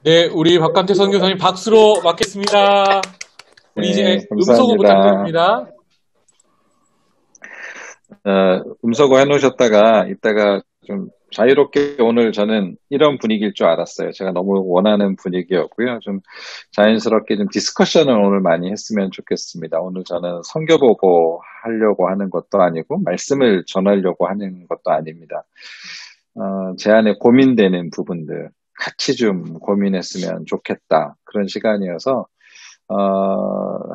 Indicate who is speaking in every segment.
Speaker 1: 네, 우리 박감태 선교사님 박수로 맞겠습니다. 우리 이제
Speaker 2: 네,
Speaker 1: 음소거
Speaker 2: 감사합니다.
Speaker 1: 부탁드립니다.
Speaker 2: 음소거 해놓으셨다가 이따가 좀 자유롭게 오늘 저는 이런 분위기일 줄 알았어요. 제가 너무 원하는 분위기였고요. 좀 자연스럽게 좀 디스커션을 오늘 많이 했으면 좋겠습니다. 오늘 저는 선교 보고 하려고 하는 것도 아니고 말씀을 전하려고 하는 것도 아닙니다. 제 안에 고민되는 부분들 같이 좀 고민했으면 좋겠다. 그런 시간이어서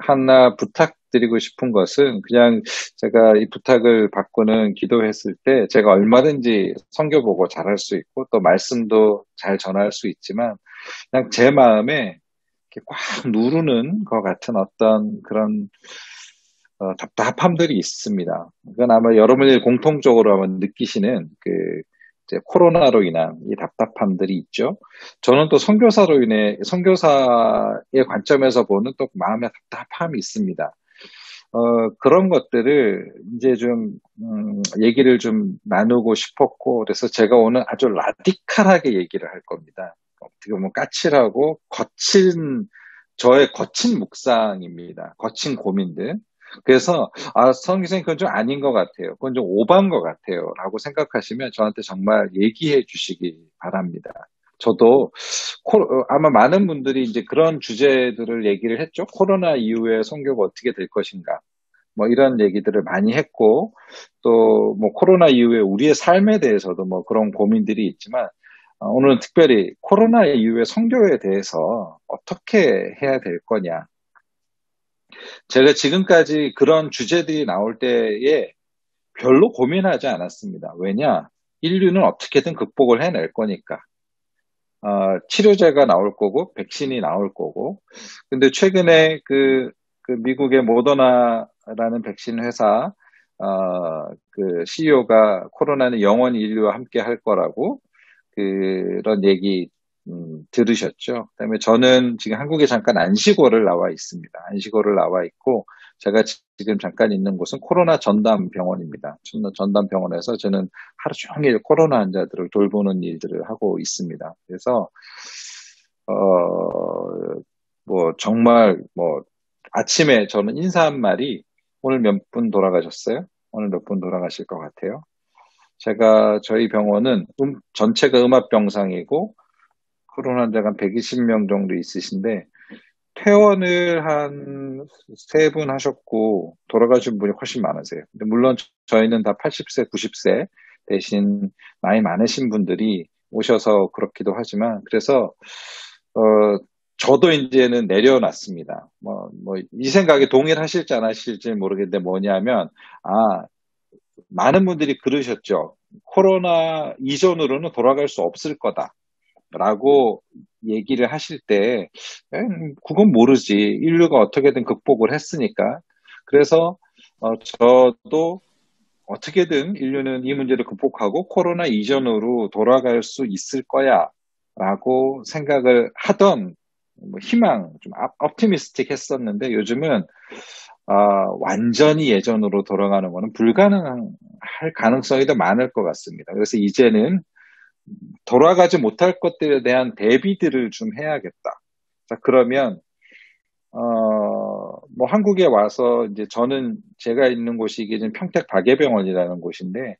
Speaker 2: 하나 부탁드리고 싶은 것은 그냥 제가 이 부탁을 받고는 기도했을 때 제가 얼마든지 선교 보고 잘할 수 있고 또 말씀도 잘 전할 수 있지만 그냥 제 마음에 이렇게 꽉 누르는 것 같은 어떤 그런 답답함들이 있습니다. 그건 아마 여러분이 공통적으로 한번 느끼시는 이제 코로나로 인한 이 답답함들이 있죠. 저는 또 선교사의 관점에서 보는 또 마음의 답답함이 있습니다. 그런 것들을 이제 좀, 얘기를 좀 나누고 싶었고, 그래서 제가 오늘 아주 라디칼하게 얘기를 할 겁니다. 어떻게 보면 까칠하고 저의 거친 묵상입니다. 거친 고민들. 그래서 성기생 그건 좀 아닌 것 같아요. 그건 좀 오반 것 같아요. 라고 생각하시면 저한테 정말 얘기해 주시기 바랍니다. 저도 아마 많은 분들이 이제 그런 주제들을 얘기를 했죠. 코로나 이후에 선교가 어떻게 될 것인가. 뭐 이런 얘기들을 많이 했고 또 뭐 코로나 이후에 우리의 삶에 대해서도 뭐 그런 고민들이 있지만 오늘은 특별히 코로나 이후에 선교에 대해서 어떻게 해야 될 거냐. 제가 지금까지 그런 주제들이 나올 때에 별로 고민하지 않았습니다. 왜냐? 인류는 어떻게든 극복을 해낼 거니까. 치료제가 나올 거고, 백신이 나올 거고. 근데 최근에 그 미국의 모더나라는 백신 회사, 그 CEO가 코로나는 영원히 인류와 함께 할 거라고 그런 얘기 들으셨죠? 그다음에 저는 지금 한국에 잠깐 안식월을 나와 있습니다. 안식월을 나와 있고 제가 지금 잠깐 있는 곳은 코로나 전담 병원입니다. 전담 병원에서 저는 하루 종일 코로나 환자들을 돌보는 일들을 하고 있습니다. 그래서 뭐 정말 뭐 아침에 저는 인사한 말이 오늘 몇 분 돌아가셨어요? 오늘 몇 분 돌아가실 것 같아요? 저희 병원은 전체가 음압병상이고 코로나 환자가 한 120명 정도 있으신데 퇴원을 한 세 분 하셨고 돌아가신 분이 훨씬 많으세요. 근데 물론 저희는 다 80세, 90세 대신 나이 많으신 분들이 오셔서 그렇기도 하지만 그래서 저도 이제는 내려놨습니다. 이 생각에 동일하실지 안 하실지 모르겠는데 뭐냐면 많은 분들이 그러셨죠. 코로나 이전으로는 돌아갈 수 없을 거다라고 얘기를 하실 때, 그건 모르지. 인류가 어떻게든 극복을 했으니까. 그래서, 저도 어떻게든 인류는 이 문제를 극복하고 코로나 이전으로 돌아갈 수 있을 거야. 라고 생각을 하던, 희망, 좀 optimistic 했었는데 요즘은 완전히 예전으로 돌아가는 거는 불가능할 가능성이 더 많을 것 같습니다. 그래서 이제는 돌아가지 못할 것들에 대한 대비들을 좀 해야겠다. 자, 그러면, 뭐 한국에 와서 이제 제가 있는 곳이 이게 지금 평택 박예병원이라는 곳인데,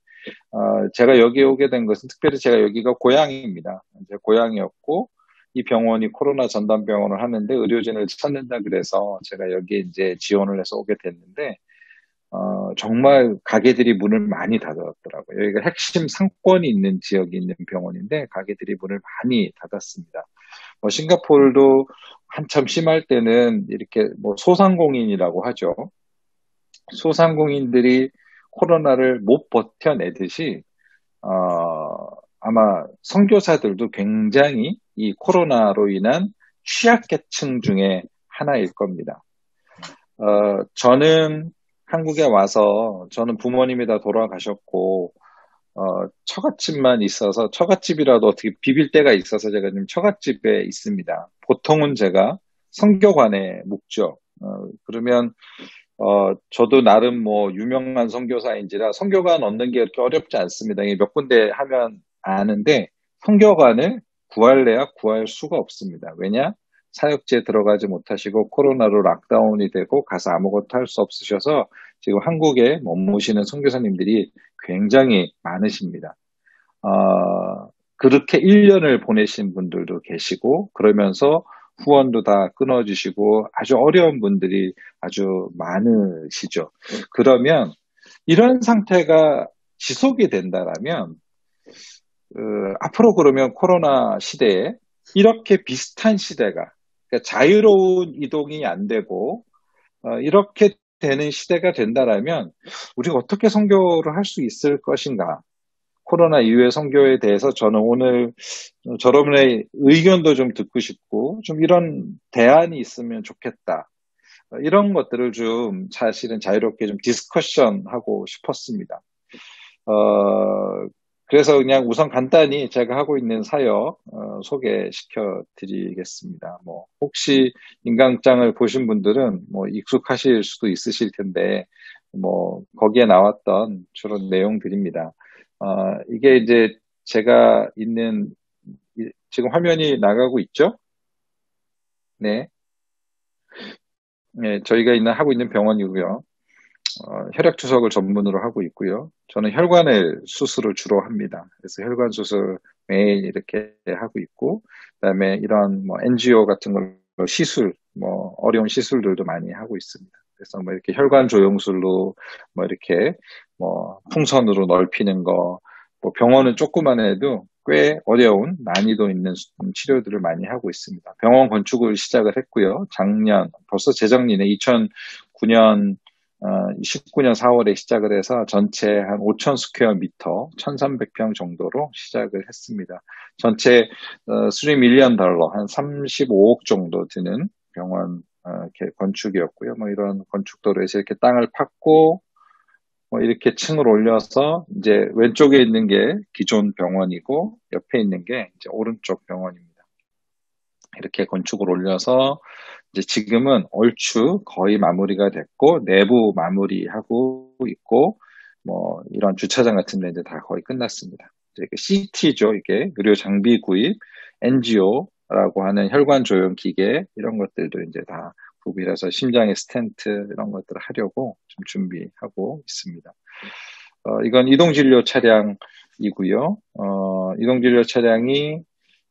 Speaker 2: 제가 여기 오게 된 것은 특별히 제가 여기가 고향입니다. 이제 고향이었고, 이 병원이 코로나 전담병원을 하는데 의료진을 찾는다 그래서 제가 여기에 이제 지원을 해서 오게 됐는데, 정말 가게들이 문을 많이 닫았더라고요. 여기가 핵심 상권이 있는 지역이 있는 병원인데 가게들이 문을 많이 닫았습니다. 싱가포르도 한참 심할 때는 이렇게 소상공인이라고 하죠. 소상공인들이 코로나를 못 버텨내듯이 아마 선교사들도 굉장히 이 코로나로 인한 취약계층 중에 하나일 겁니다. 저는 한국에 와서 저는 부모님이 다 돌아가셨고 처갓집만 있어서 처갓집이라도 어떻게 비빌 때가 있어서 제가 지금 처갓집에 있습니다. 보통은 제가 선교관에 묵죠. 그러면 저도 나름 유명한 선교사인지라 선교관 얻는 게 그렇게 어렵지 않습니다. 몇 군데 하면 아는데 선교관을 구할래야 구할 수가 없습니다. 왜냐? 사역지에 들어가지 못하시고 코로나로 락다운이 되고 가서 아무것도 할 수 없으셔서 지금 한국에 머무시는 선교사님들이 굉장히 많으십니다. 그렇게 1년을 보내신 분들도 계시고 그러면서 후원도 다 끊어주시고 아주 어려운 분들이 아주 많으시죠. 그러면 이런 상태가 지속이 된다라면 앞으로 그러면 코로나 시대에 이렇게 비슷한 시대가 그러니까 자유로운 이동이 안 되고 이렇게 되는 시대가 된다라면 우리가 어떻게 선교를 할 수 있을 것인가? 코로나 이후의 선교에 대해서 저는 오늘 여러분의 의견도 좀 듣고 싶고 좀 이런 대안이 있으면 좋겠다. 이런 것들을 좀 사실은 자유롭게 좀 디스커션하고 싶었습니다. 그래서 그냥 우선 간단히 제가 하고 있는 사역 소개시켜 드리겠습니다. 뭐 혹시 인강장을 보신 분들은 뭐 익숙하실 수도 있으실 텐데 뭐 거기에 나왔던 주로 내용들입니다. 이게 이제 제가 있는 지금 화면이 나가고 있죠? 네. 네, 저희가 하고 있는 병원이고요. 혈액 투석을 전문으로 하고 있고요. 저는 혈관을 수술을 주로 합니다. 그래서 혈관 수술 매일 이렇게 하고 있고, 그다음에 이런 뭐 NGO 같은 걸로 시술, 뭐 어려운 시술들도 많이 하고 있습니다. 그래서 뭐 이렇게 혈관 조영술로 뭐 이렇게 뭐 풍선으로 넓히는 거, 뭐 병원은 조그만 해도 꽤 어려운 난이도 있는 치료들을 많이 하고 있습니다. 병원 건축을 시작을 했고요. 벌써 재작년에 2009년 19년 4월에 시작을 해서 전체 한 5천 스퀘어 미터, 1,300평 정도로 시작을 했습니다. 전체 $3 밀리언, 한 35억 정도 드는 병원 건축이었고요. 뭐 이런 건축도로에서 이렇게 땅을 팠고 뭐 이렇게 층을 올려서 이제 왼쪽에 있는 게 기존 병원이고 옆에 있는 게 이제 오른쪽 병원입니다. 이렇게 건축을 올려서 이제 지금은 얼추 거의 마무리가 됐고 내부 마무리하고 있고 뭐 이런 주차장 같은 데 이제 다 거의 끝났습니다. 이제 CT죠. 이게 의료 장비 구입, NGO라고 하는 혈관 조형 기계 이런 것들도 이제 다 구비해서 심장의 스텐트 이런 것들을 하려고 좀 준비하고 있습니다. 이건 이동진료 차량이고요. 이동진료 차량이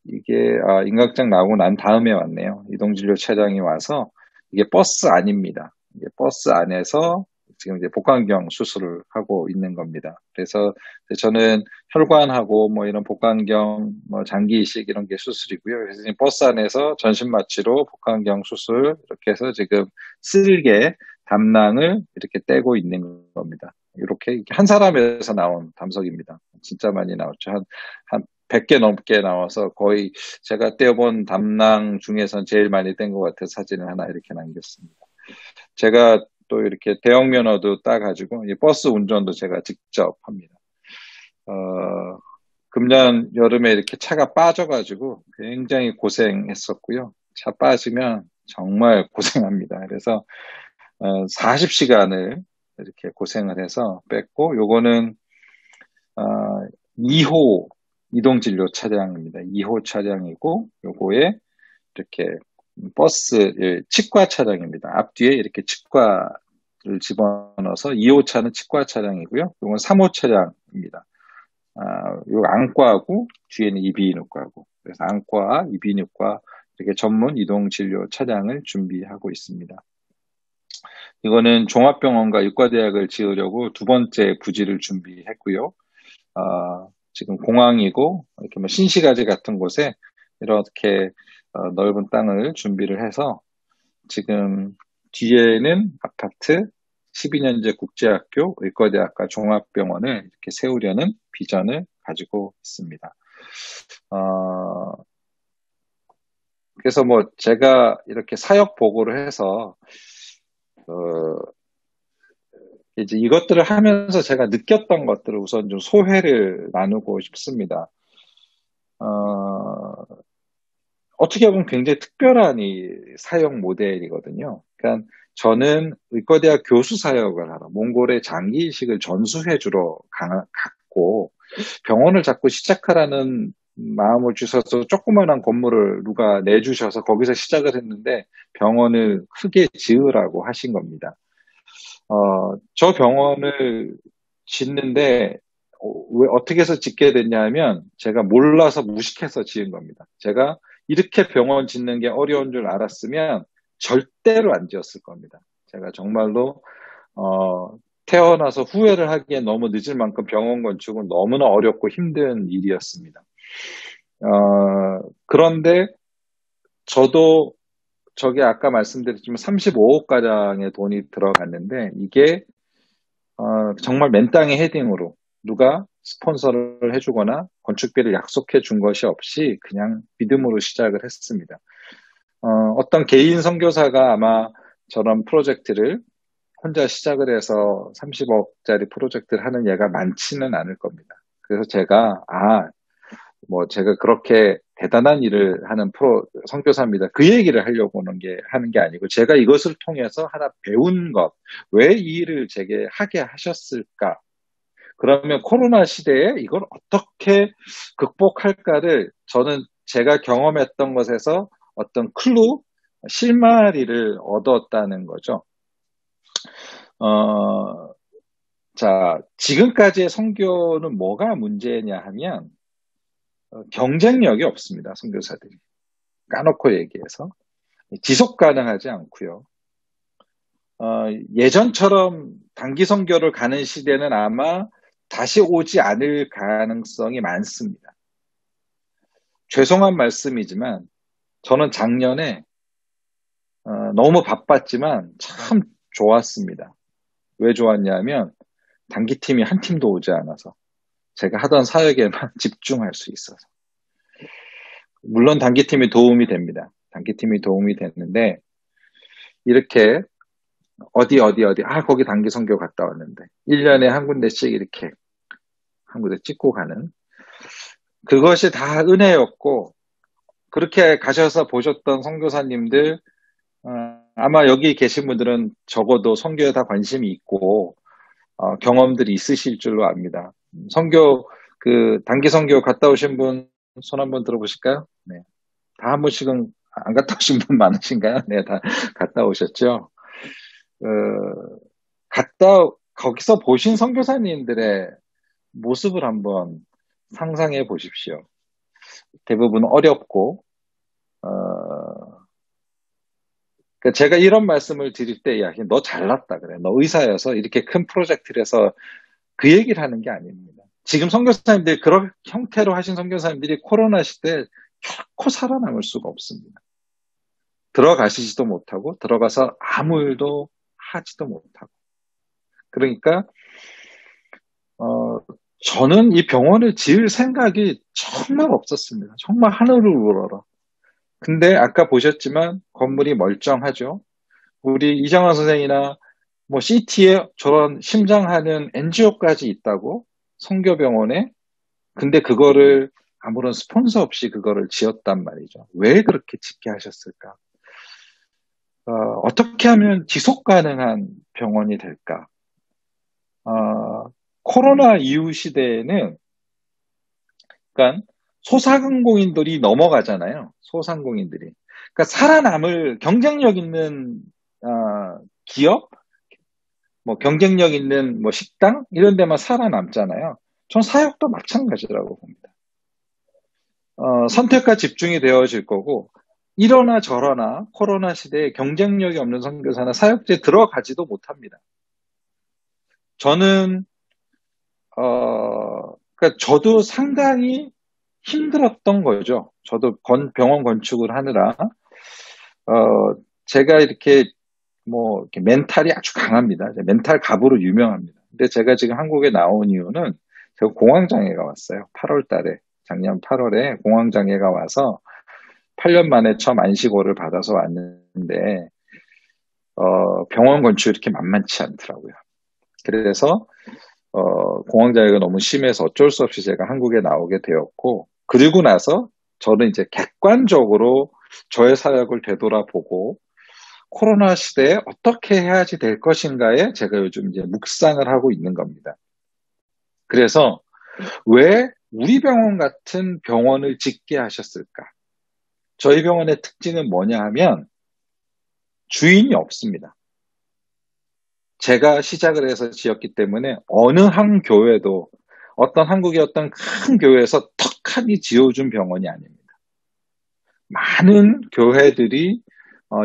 Speaker 2: 이게 인각장 나오고 난 다음에 왔네요. 이동진료 차량이 와서 이게 버스 아닙니다. 이게 버스 안에서 지금 이제 복강경 수술을 하고 있는 겁니다. 그래서 저는 혈관하고 뭐 이런 복강경, 뭐 장기 이식 이런 게 수술이고요. 그래서 지금 버스 안에서 전신 마취로 복강경 수술 이렇게 해서 지금 쓸개 담낭을 이렇게 떼고 있는 겁니다. 이렇게 한 사람에서 나온 담석입니다. 진짜 많이 나왔죠. 한 100개 넘게 나와서 거의 제가 떼어본 담낭 중에선 제일 많이 뗀 것 같아서 사진을 하나 이렇게 남겼습니다. 제가 또 이렇게 대형 면허도 따가지고 버스 운전도 제가 직접 합니다. 금년 여름에 이렇게 차가 빠져가지고 굉장히 고생했었고요. 차 빠지면 정말 고생합니다. 그래서 40시간을 이렇게 고생을 해서 뺐고 요거는 2호 이동진료 차량입니다. 2호 차량이고 요거에 이렇게 버스 치과 차량입니다. 앞뒤에 이렇게 치과를 집어넣어서 2호 차는 치과 차량이고요. 요건 3호 차량입니다. 요 안과하고 뒤에는 이비인후과고 그래서 안과, 이비인후과 이렇게 전문 이동진료 차량을 준비하고 있습니다. 이거는 종합병원과 의과대학을 지으려고 두 번째 부지를 준비했고요. 지금 공항이고 이렇게 뭐 신시가지 같은 곳에 이렇게 넓은 땅을 준비를 해서 지금 뒤에는 아파트, 12년제 국제학교, 의과대학과 종합병원을 이렇게 세우려는 비전을 가지고 있습니다. 그래서 뭐 제가 이렇게 사역 보고를 해서 이제 이것들을 하면서 제가 느꼈던 것들을 우선 좀 소회를 나누고 싶습니다. 어떻게 보면 굉장히 특별한 이 사역 모델이거든요. 그러니까 저는 의과대학 교수 사역을 하러 몽골의 장기이식을 전수해주러 갔고 병원을 자꾸 시작하라는 마음을 주셔서 조그만한 건물을 누가 내주셔서 거기서 시작을 했는데 병원을 크게 지으라고 하신 겁니다. 저 병원을 짓는데 왜 어떻게 해서 짓게 됐냐면 제가 몰라서 무식해서 지은 겁니다. 제가 이렇게 병원 짓는 게 어려운 줄 알았으면 절대로 안 지었을 겁니다. 제가 정말로 태어나서 후회를 하기에 너무 늦을 만큼 병원 건축은 너무나 어렵고 힘든 일이었습니다. 그런데 저도 저게 아까 말씀드렸지만 35억 가량의 돈이 들어갔는데 이게 정말 맨 땅에 헤딩으로 누가 스폰서를 해주거나 건축비를 약속해 준 것이 없이 그냥 믿음으로 시작을 했습니다. 어떤 개인 선교사가 아마 저런 프로젝트를 혼자 시작을 해서 30억짜리 프로젝트를 하는 예가 많지는 않을 겁니다. 그래서 제가 제가 그렇게 대단한 일을 하는 선교사입니다. 그 얘기를 하려고 하는 게 아니고, 제가 이것을 통해서 하나 배운 것, 왜 이 일을 제게 하게 하셨을까? 그러면 코로나 시대에 이걸 어떻게 극복할까를 저는 제가 경험했던 것에서 어떤 클루, 실마리를 얻었다는 거죠. 자, 지금까지의 선교는 뭐가 문제냐 하면, 경쟁력이 없습니다, 선교사들이. 까놓고 얘기해서. 지속 가능하지 않고요. 예전처럼 단기 선교를 가는 시대는 아마 다시 오지 않을 가능성이 많습니다. 죄송한 말씀이지만 저는 작년에 너무 바빴지만 참 좋았습니다. 왜 좋았냐면 단기팀이 한 팀도 오지 않아서 제가 하던 사역에만 집중할 수 있어서. 물론 단기팀이 도움이 됩니다. 단기팀이 도움이 됐는데 이렇게 어디 거기 단기 선교 갔다 왔는데 1년에 한 군데씩 이렇게 한 군데 찍고 가는, 그것이 다 은혜였고, 그렇게 가셔서 보셨던 선교사님들 아마 여기 계신 분들은 적어도 선교에 다 관심이 있고 경험들이 있으실 줄로 압니다. 단기 선교 갔다 오신 분 손 한번 들어보실까요? 네. 다 한 번씩은 안 갔다 오신 분 많으신가요? 네, 다 갔다 오셨죠? 거기서 보신 선교사님들의 모습을 한번 상상해 보십시오. 대부분 어렵고, 그러니까 제가 이런 말씀을 드릴 때, 야, 너 잘났다 그래. 너 의사여서 이렇게 큰 프로젝트를 해서 그 얘기를 하는 게 아닙니다. 지금 선교사님들이 그런 형태로 하신 선교사님들이 코로나 시대에 결코 살아남을 수가 없습니다. 들어가시지도 못하고 들어가서 아무 일도 하지도 못하고. 그러니까 저는 이 병원을 지을 생각이 정말 없었습니다. 정말 하늘을 우러러. 근데 아까 보셨지만 건물이 멀쩡하죠. 우리 이장환 선생이나 뭐 CT에 저런 심장하는 NGO까지 있다고, 성교병원에. 근데 그거를 아무런 스폰서 없이 그거를 지었단 말이죠. 왜 그렇게 짓게 하셨을까? 어떻게 하면 지속 가능한 병원이 될까? 코로나 이후 시대에는, 그러니까 소상공인들이 넘어가잖아요. 소상공인들이. 그러니까 살아남을 경쟁력 있는 기업, 뭐 경쟁력 있는 뭐 식당 이런 데만 살아남잖아요. 전 사역도 마찬가지라고 봅니다. 선택과 집중이 되어질 거고, 이러나 저러나 코로나 시대에 경쟁력이 없는 선교사나 사역지에 들어가지도 못합니다. 저는 그러니까 저도 상당히 힘들었던 거죠. 저도 병원 건축을 하느라 제가 이렇게 이렇게 멘탈이 아주 강합니다. 멘탈 갑으로 유명합니다. 근데 제가 지금 한국에 나온 이유는 제가 공황장애가 왔어요. 8월 달에, 작년 8월에 공황장애가 와서 8년 만에 처음 안식호를 받아서 왔는데 병원 건축이 이렇게 만만치 않더라고요. 그래서 공황장애가 너무 심해서 어쩔 수 없이 제가 한국에 나오게 되었고, 그리고 나서 저는 이제 객관적으로 저의 사역을 되돌아보고 코로나 시대에 어떻게 해야지 될 것인가에 제가 요즘 이제 묵상을 하고 있는 겁니다. 그래서 왜 우리 병원 같은 병원을 짓게 하셨을까? 저희 병원의 특징은 뭐냐 하면 주인이 없습니다. 제가 시작을 해서 지었기 때문에 어느 한 교회도 어떤 한국의 어떤 큰 교회에서 턱하니 지어준 병원이 아닙니다. 많은 교회들이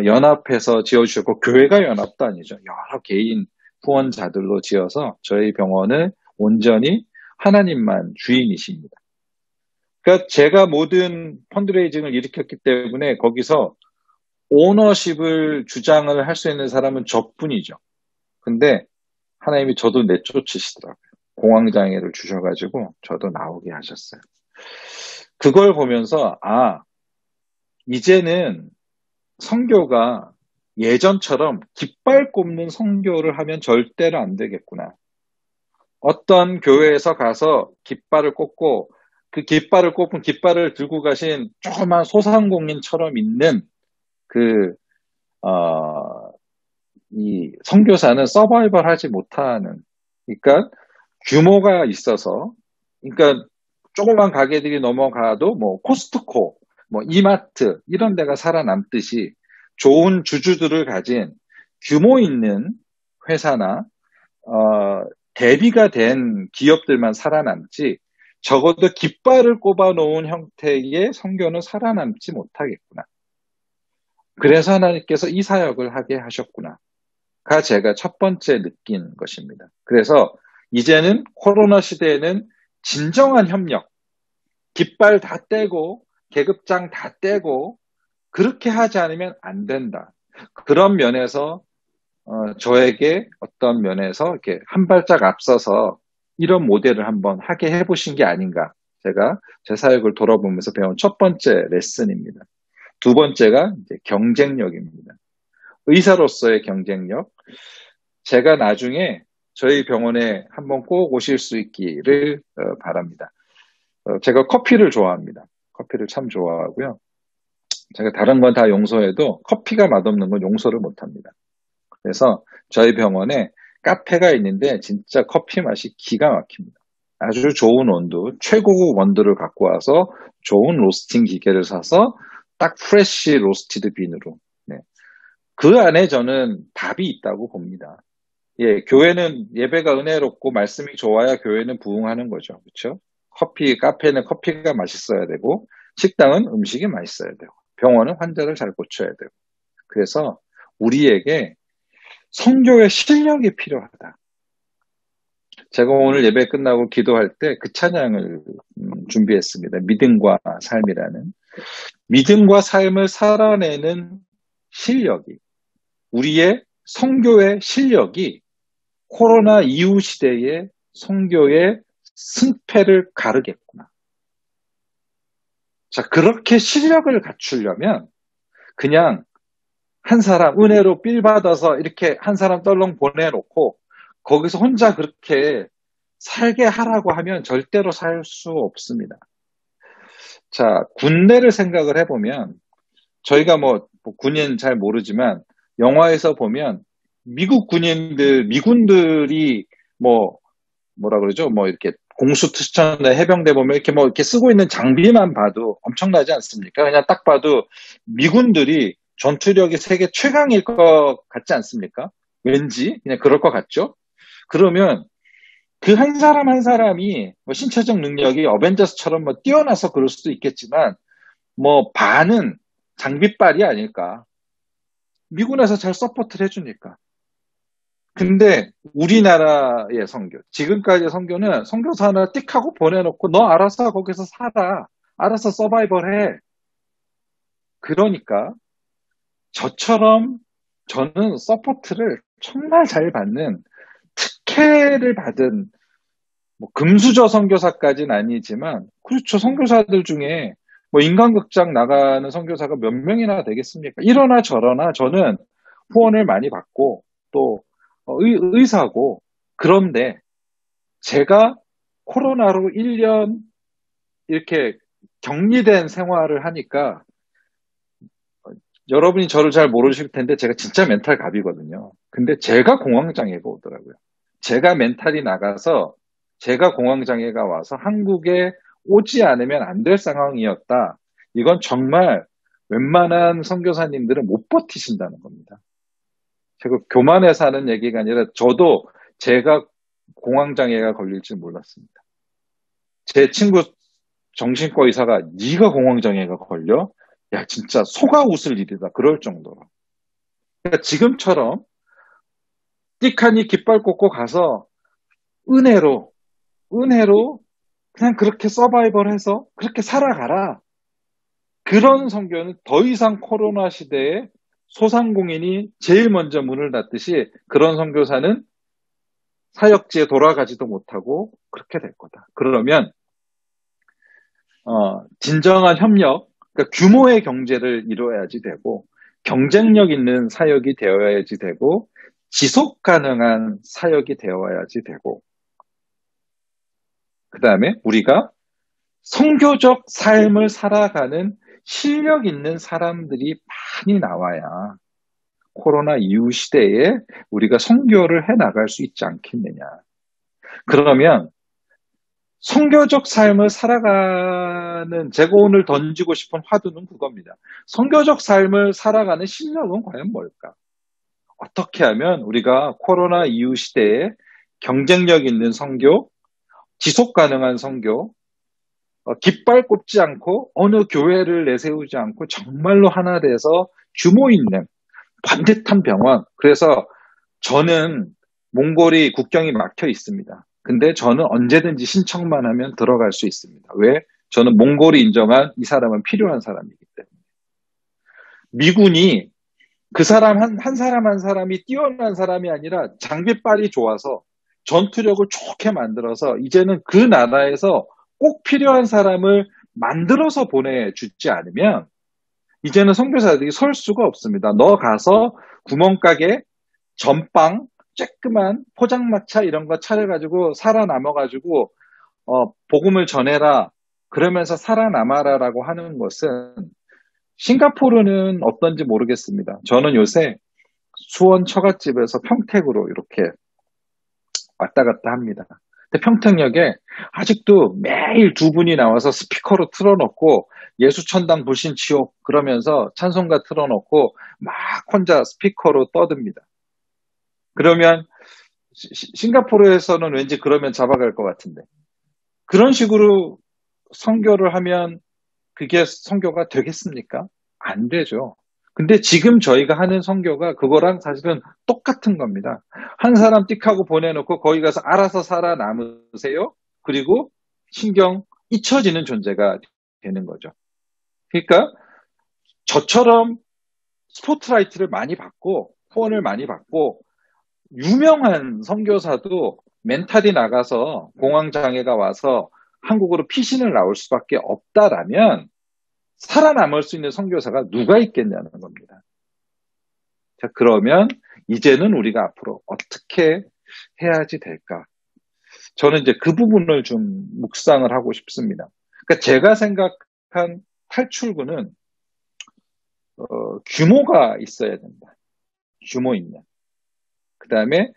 Speaker 2: 연합해서 지어주셨고, 교회가 연합도 아니죠. 여러 개인 후원자들로 지어서 저희 병원을 온전히 하나님만 주인이십니다. 그러니까 제가 모든 펀드레이징을 일으켰기 때문에 거기서 오너십을 주장을 할 수 있는 사람은 저뿐이죠. 근데 하나님이 저도 내쫓으시더라고요. 공황장애를 주셔가지고 저도 나오게 하셨어요. 그걸 보면서 이제는 선교가 예전처럼 깃발 꼽는 선교를 하면 절대로 안 되겠구나. 어떤 교회에서 가서 깃발을 꽂고 그 깃발을 꼽은 깃발을 들고 가신 조그만 소상공인처럼 있는 이 선교사는 서바이벌 하지 못하는, 그러니까 규모가 있어서, 그러니까 조그만 가게들이 넘어가도 뭐 코스트코, 뭐 이마트 이런 데가 살아남듯이 좋은 주주들을 가진 규모 있는 회사나 대비가 된 기업들만 살아남지, 적어도 깃발을 꼽아 놓은 형태의 선교는 살아남지 못하겠구나. 그래서 하나님께서 이 사역을 하게 하셨구나가 제가 첫 번째 느낀 것입니다. 그래서 이제는 코로나 시대에는 진정한 협력, 깃발 다 떼고 계급장 다 떼고 그렇게 하지 않으면 안 된다. 그런 면에서 저에게 어떤 면에서 이렇게 한 발짝 앞서서 이런 모델을 한번 하게 해보신 게 아닌가. 제가 제 사역을 돌아보면서 배운 첫 번째 레슨입니다. 두 번째가 이제 경쟁력입니다. 의사로서의 경쟁력. 제가 나중에 저희 병원에 한번 꼭 오실 수 있기를 바랍니다. 제가 커피를 좋아합니다. 커피를 참 좋아하고요. 제가 다른 건 다 용서해도 커피가 맛없는 건 용서를 못합니다. 그래서 저희 병원에 카페가 있는데 진짜 커피 맛이 기가 막힙니다. 아주 좋은 원두, 최고급 원두를 갖고 와서 좋은 로스팅 기계를 사서 딱 프레쉬 로스티드 빈으로. 네. 그 안에 저는 답이 있다고 봅니다. 예, 교회는 예배가 은혜롭고 말씀이 좋아야 교회는 부흥하는 거죠. 그렇죠? 카페는 커피가 맛있어야 되고 식당은 음식이 맛있어야 되고 병원은 환자를 잘 고쳐야 되고. 그래서 우리에게 선교의 실력이 필요하다. 제가 오늘 예배 끝나고 기도할 때 그 찬양을 준비했습니다. 믿음과 삶이라는. 믿음과 삶을 살아내는 실력이, 우리의 선교의 실력이 코로나 이후 시대의 선교의 승패를 가르겠구나. 자, 그렇게 실력을 갖추려면 그냥 한 사람 은혜로 삘 받아서 이렇게 한 사람 떨렁 보내놓고 거기서 혼자 그렇게 살게 하라고 하면 절대로 살 수 없습니다. 자, 군대를 생각을 해보면 저희가 뭐 군인 잘 모르지만 영화에서 보면 미국 미군들이 뭐라 그러죠? 뭐 이렇게 공수투천의 해병대 보면 이렇게 뭐 이렇게 쓰고 있는 장비만 봐도 엄청나지 않습니까? 그냥 딱 봐도 미군들이 전투력이 세계 최강일 것 같지 않습니까? 왠지 그냥 그럴 것 같죠? 그러면 그 한 사람 한 사람이 뭐 신체적 능력이 어벤져스처럼 뭐 뛰어나서 그럴 수도 있겠지만 뭐 반은 장비빨이 아닐까. 미군에서 잘 서포트를 해주니까. 근데 우리나라의 선교, 지금까지의 선교는 선교사 하나 띡 하고 보내놓고 너 알아서 거기서 살아. 알아서 서바이벌 해. 그러니까 저처럼 저는 서포트를 정말 잘 받는 특혜를 받은 뭐 금수저 선교사까지는 아니지만 그렇죠. 선교사들 중에 뭐 인간극장 나가는 선교사가 몇 명이나 되겠습니까? 이러나 저러나 저는 후원을 많이 받고 또 의사고, 그런데 제가 코로나로 1년 이렇게 격리된 생활을 하니까 여러분이 저를 잘 모르실 텐데 제가 진짜 멘탈 갑이거든요. 근데 제가 공황장애가 오더라고요. 제가 멘탈이 나가서 제가 공황장애가 와서 한국에 오지 않으면 안 될 상황이었다. 이건 정말 웬만한 선교사님들은 못 버티신다는 겁니다. 제가 교만해서 하는 얘기가 아니라 저도 제가 공황장애가 걸릴 줄 몰랐습니다. 제 친구 정신과 의사가 네가 공황장애가 걸려? 야 진짜 속아 웃을 일이다. 그럴 정도로. 그러니까 지금처럼 띡하니 깃발 꽂고 가서 은혜로 그냥 그렇게 서바이벌해서 그렇게 살아가라. 그런 선교는 더 이상 코로나 시대에 소상공인이 제일 먼저 문을 닫듯이 그런 선교사는 사역지에 돌아가지도 못하고 그렇게 될 거다. 그러면 진정한 협력, 그러니까 규모의 경제를 이루어야지 되고 경쟁력 있는 사역이 되어야지 되고 지속 가능한 사역이 되어야지 되고 그 다음에 우리가 선교적 삶을 살아가는 실력 있는 사람들이 많이 나와야 코로나 이후 시대에 우리가 선교를 해 나갈 수 있지 않겠느냐. 그러면 선교적 삶을 살아가는 제가 오늘 던지고 싶은 화두는 그겁니다. 선교적 삶을 살아가는 실력은 과연 뭘까? 어떻게 하면 우리가 코로나 이후 시대에 경쟁력 있는 선교, 지속 가능한 선교, 깃발 꽂지 않고 어느 교회를 내세우지 않고 정말로 하나 돼서 규모 있는 반듯한 병원. 그래서 저는 몽골이 국경이 막혀 있습니다. 근데 저는 언제든지 신청만 하면 들어갈 수 있습니다. 왜? 저는 몽골이 인정한 이 사람은 필요한 사람이기 때문에. 미군이 그 사람 한 사람 한 사람이 뛰어난 사람이 아니라 장비빨이 좋아서 전투력을 좋게 만들어서 이제는 그 나라에서 꼭 필요한 사람을 만들어서 보내주지 않으면 이제는 선교사들이 설 수가 없습니다. 너 가서 구멍가게 전빵 쬐끄만 포장마차 이런 거 차려가지고 살아남아가지고 복음을 전해라 그러면서 살아남아라라고 하는 것은 싱가포르는 어떤지 모르겠습니다. 저는 요새 수원 처갓집에서 평택으로 이렇게 왔다 갔다 합니다. 근데 평택역에 아직도 매일 두 분이 나와서 스피커로 틀어놓고 예수천당 불신치욕 그러면서 찬송가 틀어놓고 막 혼자 스피커로 떠듭니다. 그러면 싱가포르에서는 왠지 그러면 잡아갈 것 같은데 그런 식으로 선교를 하면 그게 선교가 되겠습니까? 안 되죠. 근데 지금 저희가 하는 선교가 그거랑 사실은 똑같은 겁니다. 한 사람 띡하고 보내놓고 거기 가서 알아서 살아남으세요. 그리고 신경 잊혀지는 존재가 되는 거죠. 그러니까 저처럼 스포트라이트를 많이 받고 후원을 많이 받고 유명한 선교사도 멘탈이 나가서 공황장애가 와서 한국으로 피신을 나올 수밖에 없다라면 살아남을 수 있는 선교사가 누가 있겠냐는 겁니다. 자, 그러면 이제는 우리가 앞으로 어떻게 해야지 될까? 저는 이제 그 부분을 좀 묵상을 하고 싶습니다. 그러니까 제가 생각한 탈출구는 규모가 있어야 된다. 규모 있는. 그 다음에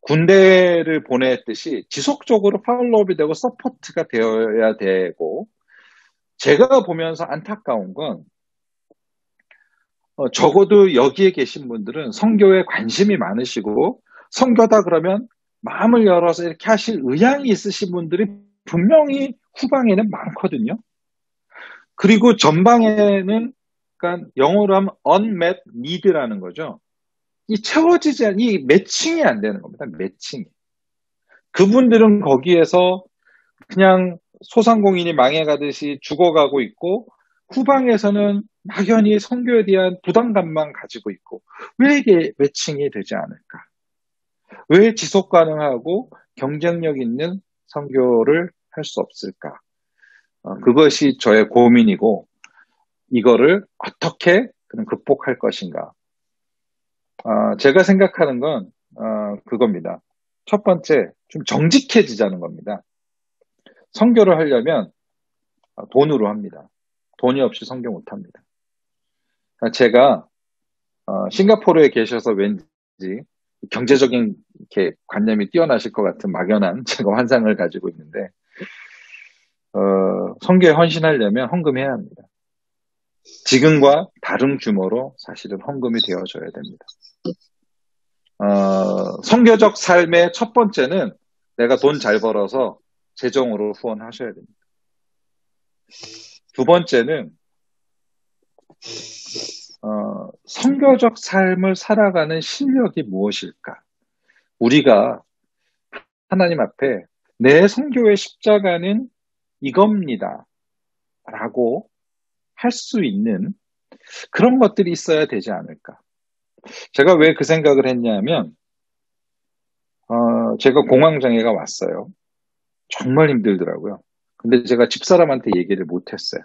Speaker 2: 군대를 보냈듯이 지속적으로 팔로우업이 되고 서포트가 되어야 되고 제가 보면서 안타까운 건 적어도 여기에 계신 분들은 선교에 관심이 많으시고 선교다 그러면 마음을 열어서 이렇게 하실 의향이 있으신 분들이 분명히 후방에는 많거든요. 그리고 전방에는 그러니까 영어로 하면 unmet need라는 거죠. 이 채워지지 않는 이 매칭이 안 되는 겁니다. 매칭이. 그분들은 거기에서 그냥 소상공인이 망해가듯이 죽어가고 있고 후방에서는 막연히 선교에 대한 부담감만 가지고 있고 왜 이게 매칭이 되지 않을까? 왜 지속 가능하고 경쟁력 있는 선교를 할 수 없을까? 그것이 저의 고민이고 이거를 어떻게 극복할 것인가? 제가 생각하는 건 그겁니다. 첫 번째, 좀 정직해지자는 겁니다. 선교를 하려면 돈으로 합니다. 돈이 없이 선교 못합니다. 제가 싱가포르에 계셔서 왠지 경제적인 이렇게 관념이 뛰어나실 것 같은 막연한 제가 환상을 가지고 있는데 선교에 헌신하려면 헌금해야 합니다. 지금과 다른 규모로 사실은 헌금이 되어줘야 됩니다. 선교적 삶의 첫 번째는 내가 돈 잘 벌어서 재정으로 후원하셔야 됩니다. 두 번째는 선교적 삶을 살아가는 실력이 무엇일까? 우리가 하나님 앞에 내 선교의 십자가는 이겁니다 라고 할 수 있는 그런 것들이 있어야 되지 않을까? 제가 왜 그 생각을 했냐면 제가 공황장애가 왔어요. 정말 힘들더라고요. 근데 제가 집사람한테 얘기를 못했어요.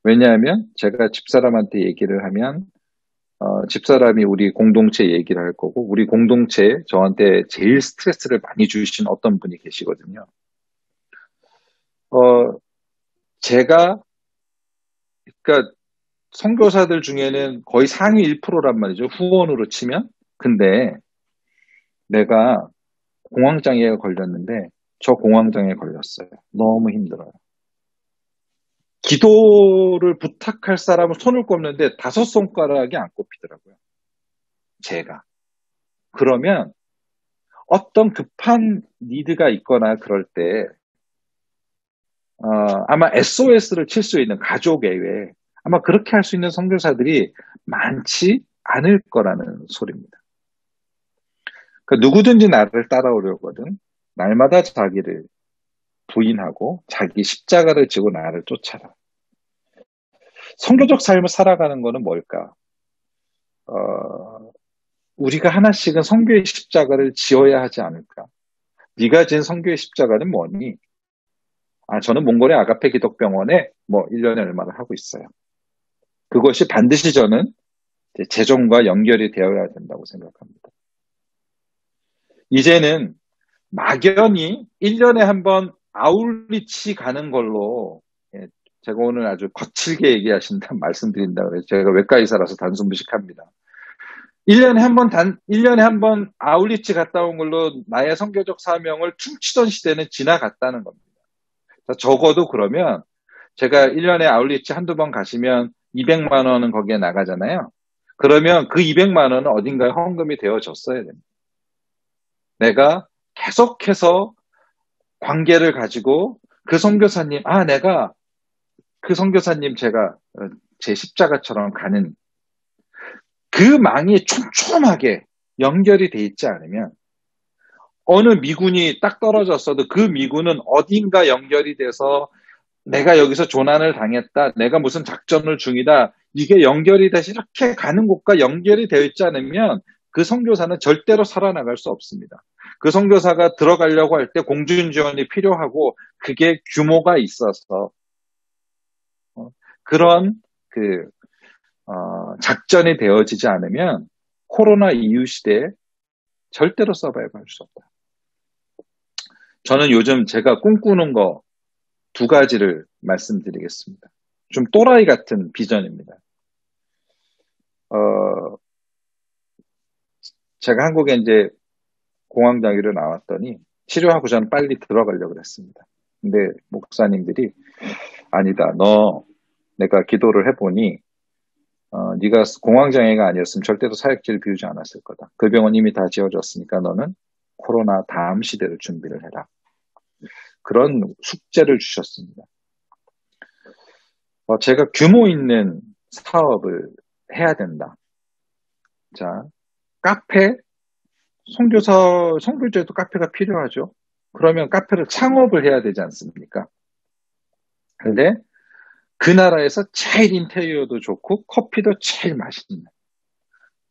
Speaker 2: 왜냐하면 제가 집사람한테 얘기를 하면 집사람이 우리 공동체 얘기를 할 거고 우리 공동체에 저한테 제일 스트레스를 많이 주신 어떤 분이 계시거든요. 제가 그러니까 선교사들 중에는 거의 상위 1%란 말이죠. 후원으로 치면. 근데 내가 공황장애가 걸렸는데 저 공황장애에 걸렸어요. 너무 힘들어요. 기도를 부탁할 사람은 손을 꼽는데 5손가락이 안 꼽히더라고요. 제가. 그러면 어떤 급한 니드가 있거나 그럴 때 아마 SOS를 칠 수 있는 가족 외에 아마 그렇게 할 수 있는 선교사들이 많지 않을 거라는 소리입니다. 그러니까 누구든지 나를 따라오려거든 날마다 자기를 부인하고 자기 십자가를 지고 나를 쫓아라. 선교적 삶을 살아가는 거는 뭘까? 우리가 하나씩은 선교의 십자가를 지어야 하지 않을까? 네가 진 선교의 십자가는 뭐니? 저는 몽골의 아가페 기독병원에 1년에 얼마를 하고 있어요. 그것이 반드시 저는 재정과 연결이 되어야 된다고 생각합니다. 이제는 막연히 1년에 한 번 아울리치 가는 걸로 제가 오늘 아주 거칠게 얘기하신다 말씀드린다 그래서 제가 외과 의사라서 단순 무식합니다. 1년에 한 번 아울리치 갔다 온 걸로 나의 선교적 사명을 퉁치던 시대는 지나갔다는 겁니다. 적어도 그러면 제가 1년에 아울리치 한두 번 가시면 200만 원은 거기에 나가잖아요. 그러면 그 200만 원은 어딘가에 헌금이 되어졌어야 됩니다. 내가 계속해서 관계를 가지고 그 선교사님, 내가 그 선교사님 제가 제 십자가처럼 가는 그 망이 촘촘하게 연결이 돼 있지 않으면 어느 미군이 딱 떨어졌어도 그 미군은 어딘가 연결이 돼서 내가 여기서 조난을 당했다. 내가 무슨 작전을 중이다. 이게 연결이 돼서 이렇게 가는 곳과 연결이 되어 있지 않으면 그 선교사는 절대로 살아나갈 수 없습니다. 그 선교사가 들어가려고 할 때 공중 지원이 필요하고 그게 규모가 있어서 그런 작전이 되어지지 않으면 코로나 이후 시대에 절대로 서바이브 할 수 없다. 저는 요즘 제가 꿈꾸는 거 2가지를 말씀드리겠습니다. 좀 또라이 같은 비전입니다. 제가 한국에 이제 공황장애로 나왔더니 치료하고 저는 빨리 들어가려고 했습니다. 근데 목사님들이 아니다. 내가 기도를 해보니 네가 공황장애가 아니었으면 절대로 사역지를 비우지 않았을 거다. 그 병원 이미 다 지어졌으니까 너는 코로나 다음 시대를 준비를 해라. 그런 숙제를 주셨습니다. 제가 규모 있는 사업을 해야 된다. 자, 카페, 선교제도 카페가 필요하죠. 그러면 카페를 창업을 해야 되지 않습니까? 근데 그 나라에서 제일 인테리어도 좋고 커피도 제일 맛있는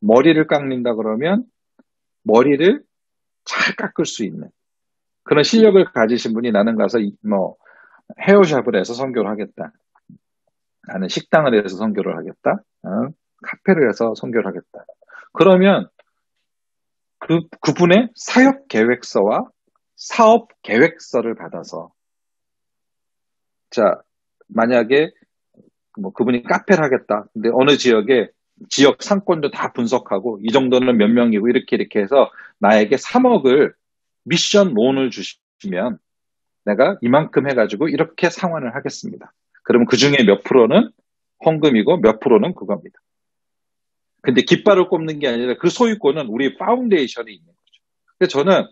Speaker 2: 머리를 깎는다 그러면 머리를 잘 깎을 수 있는 그런 실력을 가지신 분이 나는 가서 헤어샵을 해서 선교를 하겠다. 나는 식당을 해서 선교를 하겠다. 카페를 해서 선교를 하겠다. 그러면 그분의 사역 계획서와 사업 계획서를 받아서 자, 만약에 그분이 카페를 하겠다. 근데 어느 지역에 지역 상권도 다 분석하고 이 정도는 몇 명이고 이렇게 해서 나에게 3억을 미션 론을 주시면 내가 이만큼 해가지고 이렇게 상환을 하겠습니다. 그러면 그 중에 몇 프로는 헌금이고 몇 프로는 그겁니다. 근데 깃발을 꼽는 게 아니라 그 소유권은 우리 파운데이션에 있는 거죠. 그래서 저는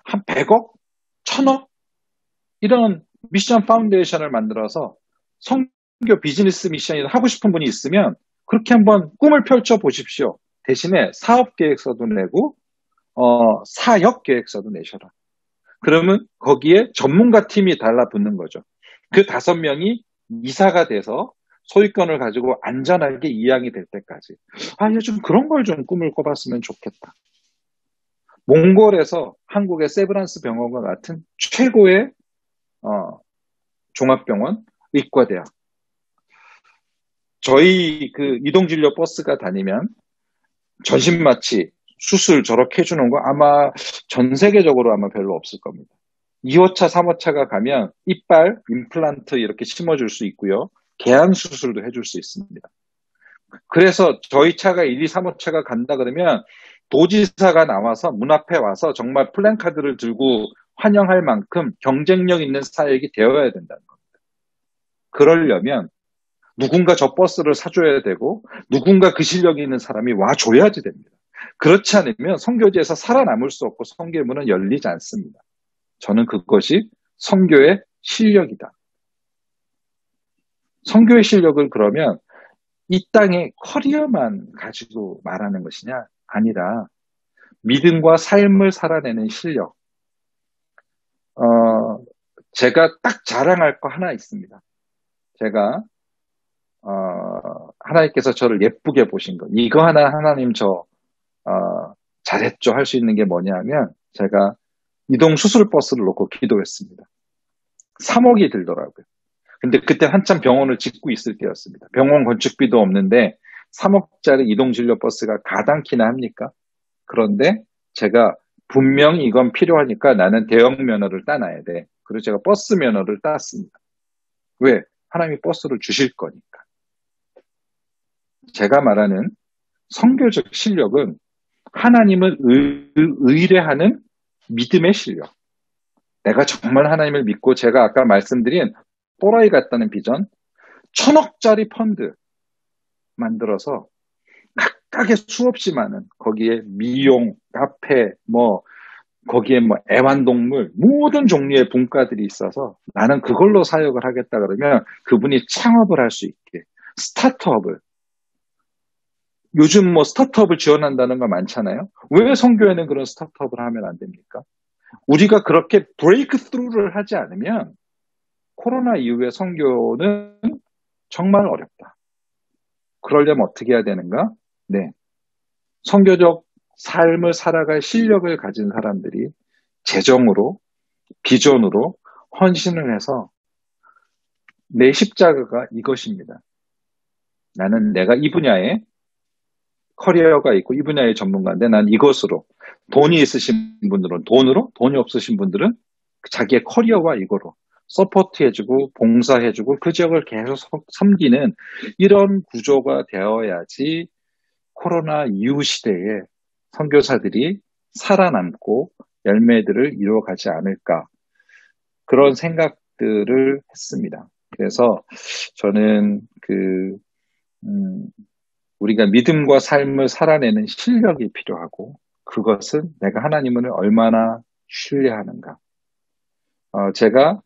Speaker 2: 한 100억, 1000억 이런 미션 파운데이션을 만들어서 선교 비즈니스 미션이 하고 싶은 분이 있으면 그렇게 한번 꿈을 펼쳐 보십시오. 대신에 사업 계획서도 내고 사역 계획서도 내셔라. 그러면 거기에 전문가 팀이 달라붙는 거죠. 그 5명이 이사가 돼서 소유권을 가지고 안전하게 이양이 될 때까지. 요즘 그런 걸 좀 꿈을 꿔봤으면 좋겠다. 몽골에서 한국의 세브란스 병원과 같은 최고의 종합병원, 의과대학. 저희 그 이동진료 버스가 다니면 전신마취, 수술 저렇게 해주는 거 아마 전 세계적으로 아마 별로 없을 겁니다. 2호차, 3호차가 가면 이빨, 임플란트 이렇게 심어줄 수 있고요. 개안 수술도 해줄 수 있습니다. 그래서 저희 차가 1, 2, 3호차가 간다 그러면 도지사가 나와서 문 앞에 와서 정말 플랜카드를 들고 환영할 만큼 경쟁력 있는 사역이 되어야 된다는 겁니다. 그러려면 누군가 저 버스를 사줘야 되고 누군가 그 실력이 있는 사람이 와줘야지 됩니다. 그렇지 않으면 선교지에서 살아남을 수 없고 선교의 문은 열리지 않습니다. 저는 그것이 선교의 실력이다. 선교의 실력을 그러면 이 땅의 커리어만 가지고 말하는 것이냐? 아니라 믿음과 삶을 살아내는 실력. 제가 딱 자랑할 거 하나 있습니다. 제가 하나님께서 저를 예쁘게 보신 것. 이거 하나 하나님 잘했죠 할 수 있는 게 뭐냐면 제가 이동 수술 버스를 놓고 기도했습니다. 3억이 들더라고요. 근데 그때 한참 병원을 짓고 있을 때였습니다. 병원 건축비도 없는데 3억짜리 이동 진료 버스가 가당키나 합니까? 그런데 제가 분명히 이건 필요하니까 나는 대형 면허를 따놔야 돼. 그래서 제가 버스 면허를 땄습니다. 왜? 하나님이 버스를 주실 거니까. 제가 말하는 선교적 실력은 하나님을 의뢰하는 믿음의 실력. 내가 정말 하나님을 믿고 제가 아까 말씀드린 또라이 같다는 비전, 1000억짜리 펀드 만들어서 각각의 수없이 많은 거기에 미용, 카페, 거기에 애완동물 모든 종류의 분과들이 있어서 나는 그걸로 사역을 하겠다 그러면 그분이 창업을 할 수 있게 스타트업을 요즘 스타트업을 지원한다는 거 많잖아요. 왜 선교회는 그런 스타트업을 하면 안 됩니까? 우리가 그렇게 브레이크 스루를 하지 않으면 코로나 이후의 선교는 정말 어렵다. 그러려면 어떻게 해야 되는가? 네. 선교적 삶을 살아갈 실력을 가진 사람들이 재정으로, 비전으로 헌신을 해서 내 십자가가 이것입니다. 나는 내가 이 분야에 커리어가 있고 이 분야의 전문가인데 난 이것으로 돈이 있으신 분들은 돈으로, 돈이 없으신 분들은 자기의 커리어와 이거로 서포트해주고 봉사해주고 그 지역을 계속 섬기는 이런 구조가 되어야지 코로나 이후 시대에 선교사들이 살아남고 열매들을 이루어가지 않을까 그런 생각들을 했습니다. 그래서 저는 우리가 믿음과 삶을 살아내는 실력이 필요하고 그것은 내가 하나님을 얼마나 신뢰하는가. 제가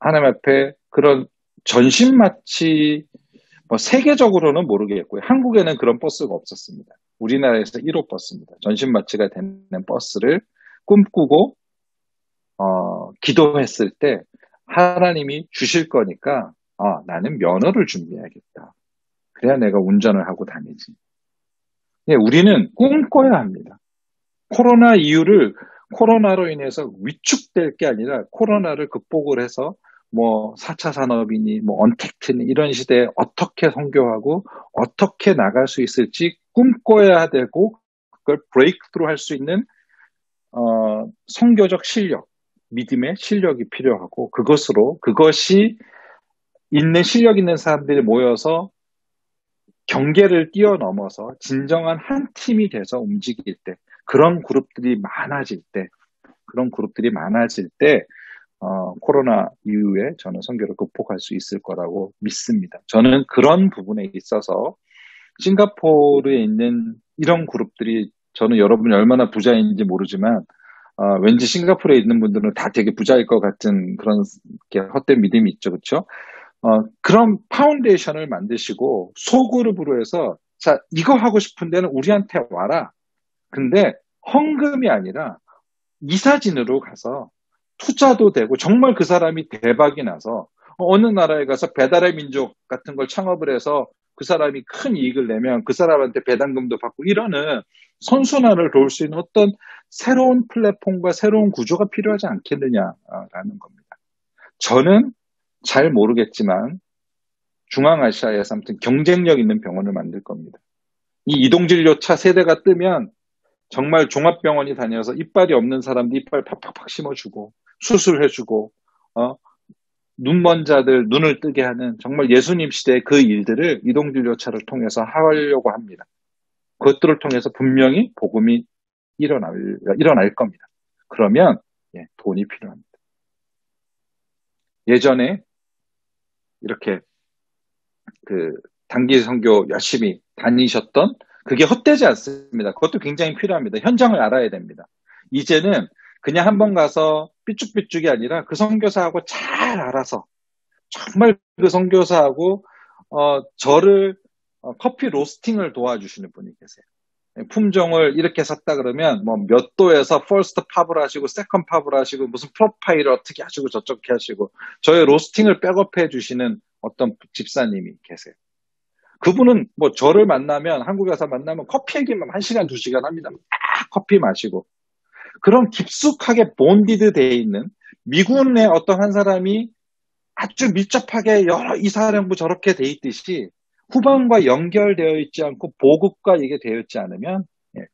Speaker 2: 하나님 앞에 그런 전신마취 세계적으로는 모르겠고요. 한국에는 그런 버스가 없었습니다. 우리나라에서 1호 버스입니다. 전신마취가 되는 버스를 꿈꾸고 기도했을 때 하나님이 주실 거니까 나는 면허를 준비해야겠다. 그래야 내가 운전을 하고 다니지. 우리는 꿈꿔야 합니다. 코로나 이후를 코로나로 인해서 위축될 게 아니라 코로나를 극복을 해서 4차 산업이니 언택트니 이런 시대에 어떻게 선교하고 어떻게 나갈 수 있을지 꿈꿔야 되고 그걸 브레이크트루 할 수 있는 선교적 실력, 믿음의 실력이 필요하고 그것이 있는 실력 있는 사람들이 모여서 경계를 뛰어넘어서 진정한 한 팀이 돼서 움직일 때 그런 그룹들이 많아질 때 코로나 이후에 저는 선교를 극복할 수 있을 거라고 믿습니다. 저는 그런 부분에 있어서 싱가포르에 있는 이런 그룹들이 저는 여러분이 얼마나 부자인지 모르지만 왠지 싱가포르에 있는 분들은 다 되게 부자일 것 같은 그런 헛된 믿음이 있죠. 그렇죠? 그런 파운데이션을 만드시고 소그룹으로 해서 자, 이거 하고 싶은 데는 우리한테 와라. 근데 헌금이 아니라 이사진으로 가서 투자도 되고 정말 그 사람이 대박이 나서 어느 나라에 가서 배달의 민족 같은 걸 창업을 해서 그 사람이 큰 이익을 내면 그 사람한테 배당금도 받고 이러는 선순환을 도울 수 있는 어떤 새로운 플랫폼과 새로운 구조가 필요하지 않겠느냐라는 겁니다. 저는 잘 모르겠지만 중앙아시아에서 아무튼 경쟁력 있는 병원을 만들 겁니다. 이 이동진료차 세대가 뜨면 정말 종합병원이 다녀서 이빨이 없는 사람도 이빨 팍팍팍 심어주고 수술해주고 눈먼 자들 눈을 뜨게 하는 정말 예수님 시대의 그 일들을 이동진료차를 통해서 하려고 합니다. 그것들을 통해서 분명히 복음이 일어날 겁니다. 그러면 돈이 필요합니다. 예전에 이렇게 그 단기 선교 열심히 다니셨던 그게 헛되지 않습니다. 그것도 굉장히 필요합니다. 현장을 알아야 됩니다. 이제는 그냥 한번 가서 삐죽삐죽이 아니라 그 선교사하고 잘 알아서 정말 그 선교사하고 저를 커피 로스팅을 도와주시는 분이 계세요. 품종을 이렇게 샀다 그러면 뭐 몇 도에서 퍼스트 팝을 하시고 세컨드 팝을 하시고 무슨 프로파일을 어떻게 하시고 저렇게 하시고 저의 로스팅을 백업해 주시는 어떤 집사님이 계세요. 그분은 뭐 저를 만나면 한국에 가서 만나면 커피 얘기만 1시간 2시간 합니다. 막 커피 마시고 그런 깊숙하게 본디드 되어 있는 미군의 어떤 한 사람이 아주 밀접하게 여러 이사령부 저렇게 돼 있듯이 후방과 연결되어 있지 않고 보급과 이게 되어 있지 않으면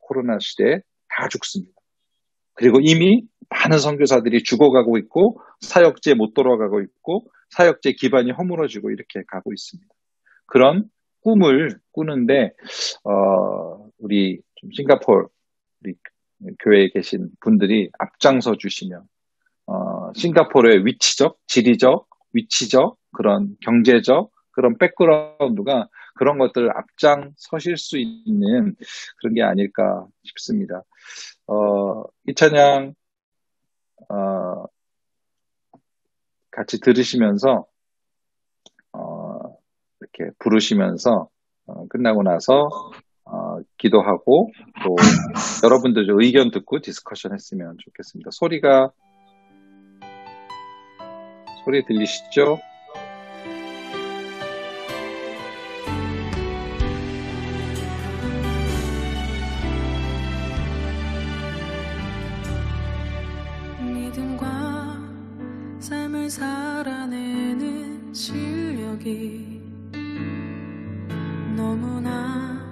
Speaker 2: 코로나 시대에 다 죽습니다. 그리고 이미 많은 선교사들이 죽어가고 있고 사역지에 못 돌아가고 있고 사역지의 기반이 허물어지고 이렇게 가고 있습니다. 그런 꿈을 꾸는데 우리 좀 싱가포르 우리 교회에 계신 분들이 앞장서 주시면 싱가포르의 위치적, 지리적, 위치적 그런 경제적 그런 백그라운드가 그런 것들을 앞장서실 수 있는 그런 게 아닐까 싶습니다. 이 찬양 같이 들으시면서 이렇게 부르시면서 끝나고 나서 기도하고 또 여러분들 의견 듣고 디스커션 했으면 좋겠습니다. 소리 들리시죠?
Speaker 3: 믿음과 삶을 살아내는 실력이 너무나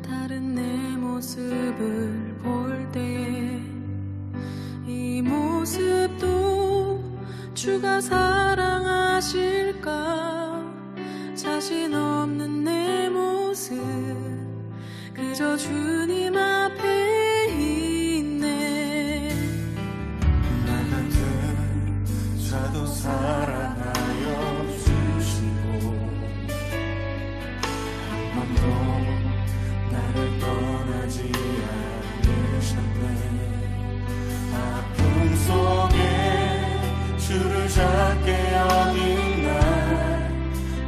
Speaker 3: 다른 내 모습을 볼 때에 이 모습도 주가 사랑하실까 자신 없는 내 모습 그저 주님 앞에 있네
Speaker 4: 나 같은 자도 사랑하여 주시고 한 번도 나를 떠나지 않으셨네 아픔 속에 주를 작게 여긴 날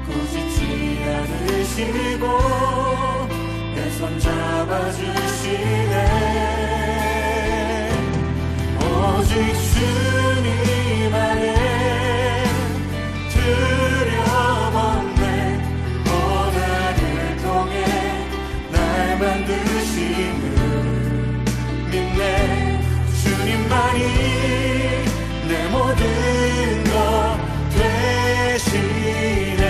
Speaker 4: 꾸짖지 않으시고 내 손 잡아주시네 오직 주님 안에 두려움없네 고난을 통해 날 만드심을 믿네 주님만이 내 모든 것 되시네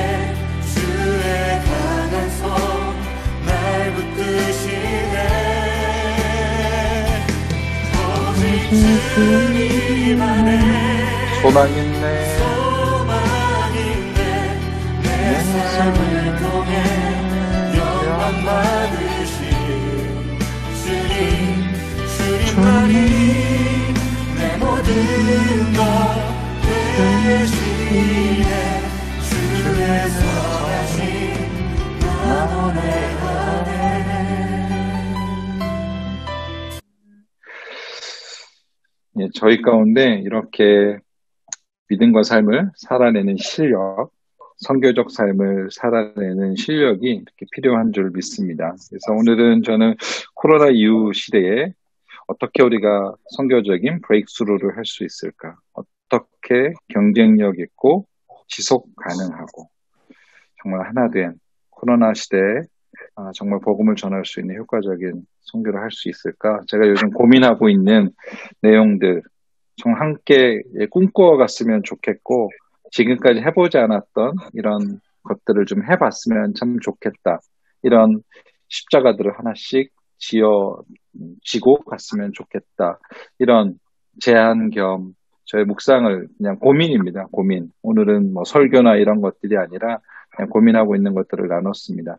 Speaker 4: 주의 강한 손 날 붙드시네 오직 주님 안에
Speaker 2: 소망 있네
Speaker 4: 내 삶을 통해 영광 받으신 주님만이 내 모든 것 받으시네 주의 선하심 나눠내
Speaker 2: 예, 저희 가운데 이렇게 믿음과 삶을 살아내는 실력, 선교적 삶을 살아내는 실력이 이렇게 필요한 줄 믿습니다. 그래서 오늘은 저는 코로나 이후 시대에 어떻게 우리가 선교적인 브레이크스루를 할 수 있을까? 어떻게 경쟁력 있고 지속 가능하고 정말 하나 된 코로나 시대에 정말 복음을 전할 수 있는 효과적인 선교를 할 수 있을까? 제가 요즘 고민하고 있는 내용들 좀 함께 꿈꿔갔으면 좋겠고 지금까지 해보지 않았던 이런 것들을 좀 해봤으면 참 좋겠다. 이런 십자가들을 하나씩 지고 갔으면 좋겠다. 이런 제안 겸 저의 묵상을 그냥 고민입니다. 고민. 오늘은 뭐 설교나 이런 것들이 아니라 그냥 고민하고 있는 것들을 나눴습니다.